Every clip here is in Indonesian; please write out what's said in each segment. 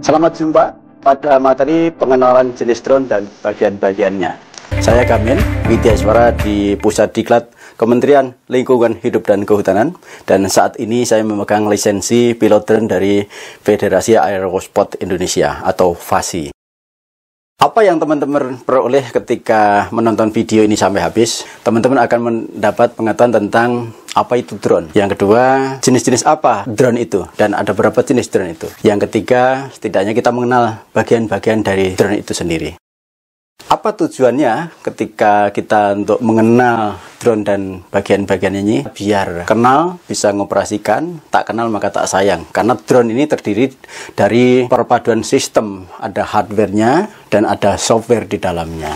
Selamat jumpa pada materi pengenalan jenis drone dan bagian-bagiannya. Saya Gamin Widyaswara di Pusat Diklat Kementerian Lingkungan Hidup dan Kehutanan, dan saat ini saya memegang lisensi pilot drone dari Federasi Aerospot Indonesia atau FASI. Apa yang teman-teman peroleh ketika menonton video ini sampai habis? Teman-teman akan mendapat pengetahuan tentang apa itu drone. Yang kedua, jenis-jenis apa drone itu, dan ada berapa jenis drone itu. Yang ketiga, setidaknya kita mengenal bagian-bagian dari drone itu sendiri. Apa tujuannya ketika kita untuk mengenal drone dan bagian-bagian ini? Biar kenal, bisa mengoperasikan, tak kenal maka tak sayang. Karena drone ini terdiri dari perpaduan sistem, ada hardware-nya dan ada software di dalamnya.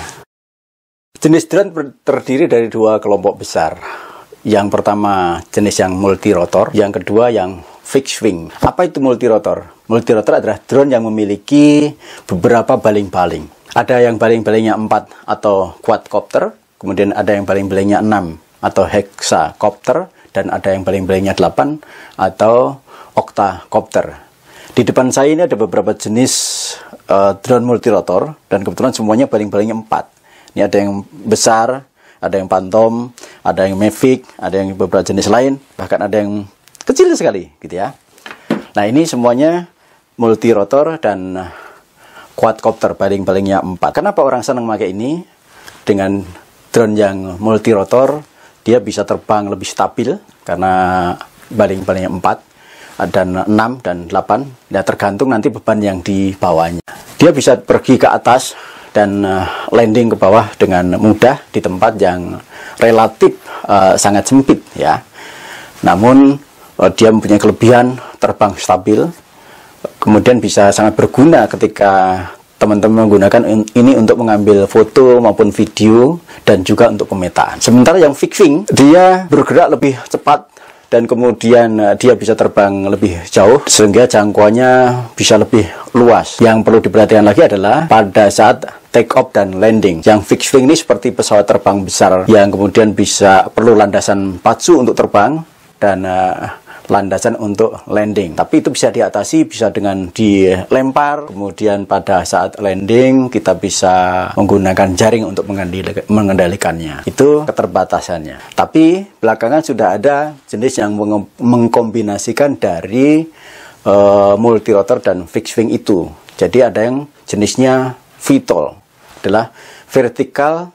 Jenis drone terdiri dari dua kelompok besar. Yang pertama jenis yang multirotor, yang kedua yang fixed wing. Apa itu multirotor? Multirotor adalah drone yang memiliki beberapa baling-baling. Ada yang baling-balingnya 4 atau quadcopter, kemudian ada yang baling-balingnya 6 atau hexacopter, dan ada yang baling-balingnya 8 atau octacopter. Di depan saya ini ada beberapa jenis drone multirotor, dan kebetulan semuanya baling-balingnya 4. Ini ada yang besar, ada yang Phantom, ada yang Mavic, ada yang beberapa jenis lain, bahkan ada yang kecil sekali gitu ya. Nah, ini semuanya multirotor dan quadcopter, baling-balingnya 4. Kenapa orang senang pakai ini? Dengan drone yang multirotor, dia bisa terbang lebih stabil karena baling-balingnya 4 dan 6 dan 8. Ya, tergantung nanti beban yang dibawanya. Dia bisa pergi ke atas dan landing ke bawah dengan mudah di tempat yang relatif sangat sempit ya. Namun dia mempunyai kelebihan terbang stabil. Kemudian bisa sangat berguna ketika teman-teman menggunakan ini untuk mengambil foto maupun video, dan juga untuk pemetaan. Sementara yang fixed wing, dia bergerak lebih cepat dan kemudian dia bisa terbang lebih jauh sehingga jangkauannya bisa lebih luas. Yang perlu diperhatikan lagi adalah pada saat take off dan landing. Yang fixed wing ini seperti pesawat terbang besar yang kemudian bisa perlu landasan pacu untuk terbang dan landasan untuk landing. Tapi itu bisa diatasi, bisa dengan dilempar, kemudian pada saat landing kita bisa menggunakan jaring untuk mengendalikannya. Itu keterbatasannya. Tapi belakangan sudah ada jenis yang mengkombinasikan dari multirotor dan fixed wing itu. Jadi ada yang jenisnya VTOL, adalah vertical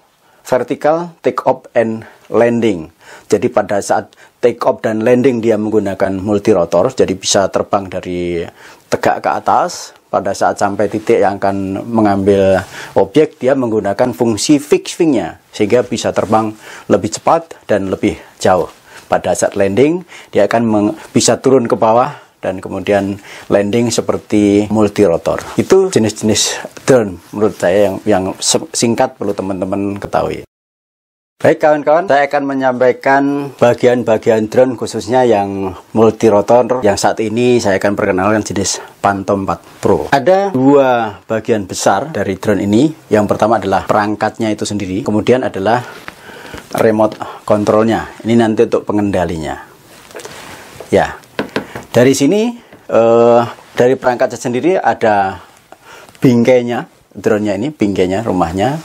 take off and landing. Jadi pada saat take off dan landing dia menggunakan multirotor, jadi bisa terbang dari tegak ke atas. Pada saat sampai titik yang akan mengambil objek, dia menggunakan fungsi fixed wing-nya sehingga bisa terbang lebih cepat dan lebih jauh. Pada saat landing dia akan bisa turun ke bawah dan kemudian landing seperti multirotor. Itu jenis-jenis drone menurut saya yang singkat perlu teman-teman ketahui. Baik kawan-kawan, saya akan menyampaikan bagian-bagian drone khususnya yang multirotor yang saat ini saya akan perkenalkan jenis Phantom 4 Pro. Ada dua bagian besar dari drone ini. Yang pertama adalah perangkatnya itu sendiri, kemudian adalah remote controlnya. Ini nanti untuk pengendalinya. Ya, dari sini dari perangkatnya sendiri ada bingkainya, drone-nya ini bingkainya, rumahnya,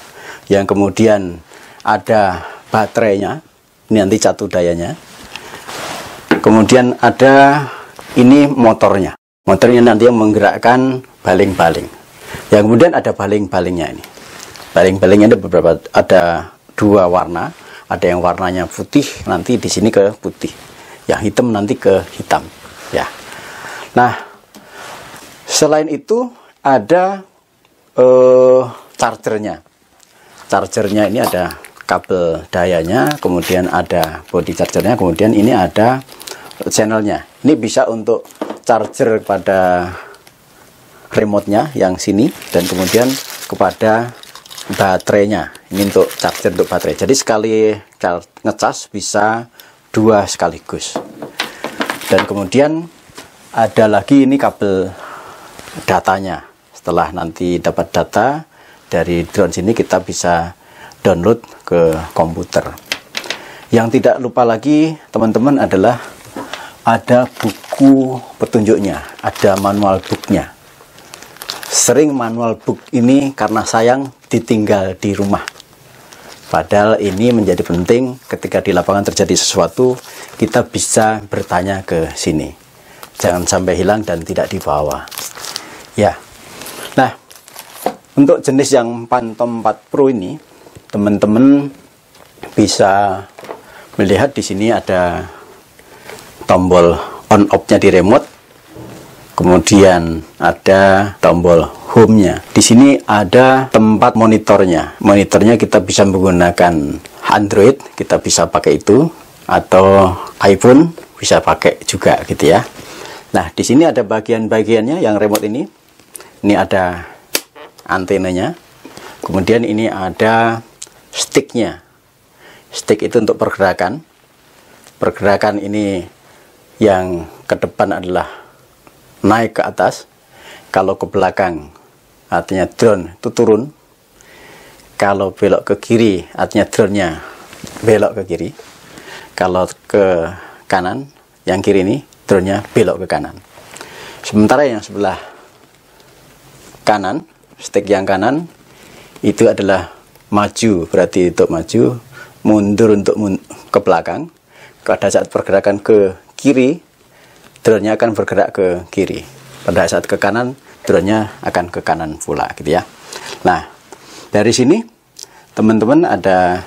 yang kemudian ada baterainya, ini nanti catu dayanya. Kemudian ada ini motornya. Motornya nanti yang menggerakkan baling-baling. Yang kemudian ada baling-balingnya ini. Baling-balingnya ada beberapa, ada dua warna. Ada yang warnanya putih, nanti di sini ke putih. Yang hitam nanti ke hitam. Ya. Nah, selain itu ada chargernya. Chargernya ini ada kabel dayanya, kemudian ada body chargernya, kemudian ini ada channelnya. Ini bisa untuk charger pada remote-nya yang sini, dan kemudian kepada baterainya. Ini untuk charger untuk baterai. Jadi sekali ngecas bisa dua sekaligus. Dan kemudian ada lagi ini kabel datanya. Setelah nanti dapat data dari drone sini, kita bisa download ke komputer. Yang tidak lupa lagi teman-teman adalah ada buku petunjuknya, ada manual booknya. sering manual book ini karena sayang ditinggal di rumah. Padahal ini menjadi penting ketika di lapangan terjadi sesuatu, kita bisa bertanya ke sini. Jangan sampai hilang dan tidak dibawa. Ya. Nah, untuk jenis yang Phantom 4 Pro ini, teman-teman bisa melihat di sini ada tombol on off-nya di remote. Kemudian ada tombol home-nya. Di sini ada tempat monitornya. Monitornya kita bisa menggunakan Android, kita bisa pakai itu, atau iPhone bisa pakai juga gitu ya. Nah, di sini ada bagian-bagiannya yang remote ini. Ini ada antenanya. Kemudian ini ada stick-nya. Stick itu untuk pergerakan. Pergerakan ini yang ke depan adalah naik ke atas, kalau ke belakang artinya drone itu turun, kalau belok ke kiri artinya drone-nya belok ke kiri, kalau ke kanan yang kiri ini drone-nya belok ke kanan. Sementara yang sebelah kanan, stick yang kanan itu adalah maju, berarti untuk maju, mundur untuk ke belakang. Pada saat pergerakan ke kiri, drone-nya akan bergerak ke kiri. Pada saat ke kanan, drone-nya akan ke kanan pula gitu ya. Nah, dari sini teman-teman ada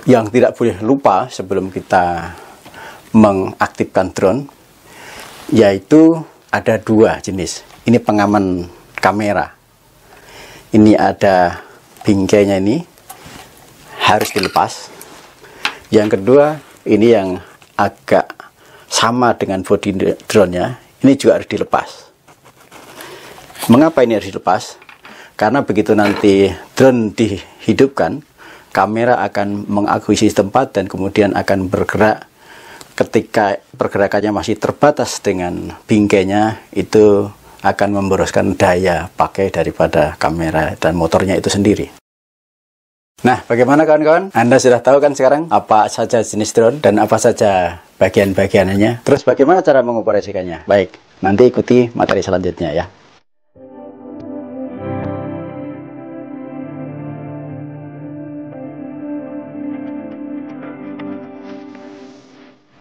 yang tidak boleh lupa sebelum kita mengaktifkan drone, yaitu ada dua jenis. Ini pengaman kamera. Ini ada bingkainya, ini harus dilepas. Yang kedua, ini yang agak sama dengan body drone-nya, ini juga harus dilepas. Mengapa ini harus dilepas? Karena begitu nanti drone dihidupkan, kamera akan mengakuisisi tempat dan kemudian akan bergerak. Ketika pergerakannya masih terbatas dengan bingkainya, itu akan memboroskan daya pakai daripada kamera dan motornya itu sendiri. Nah, bagaimana kawan-kawan? Anda sudah tahu kan sekarang apa saja jenis drone dan apa saja bagian-bagiannya. Terus bagaimana cara mengoperasikannya? Baik, nanti ikuti materi selanjutnya ya.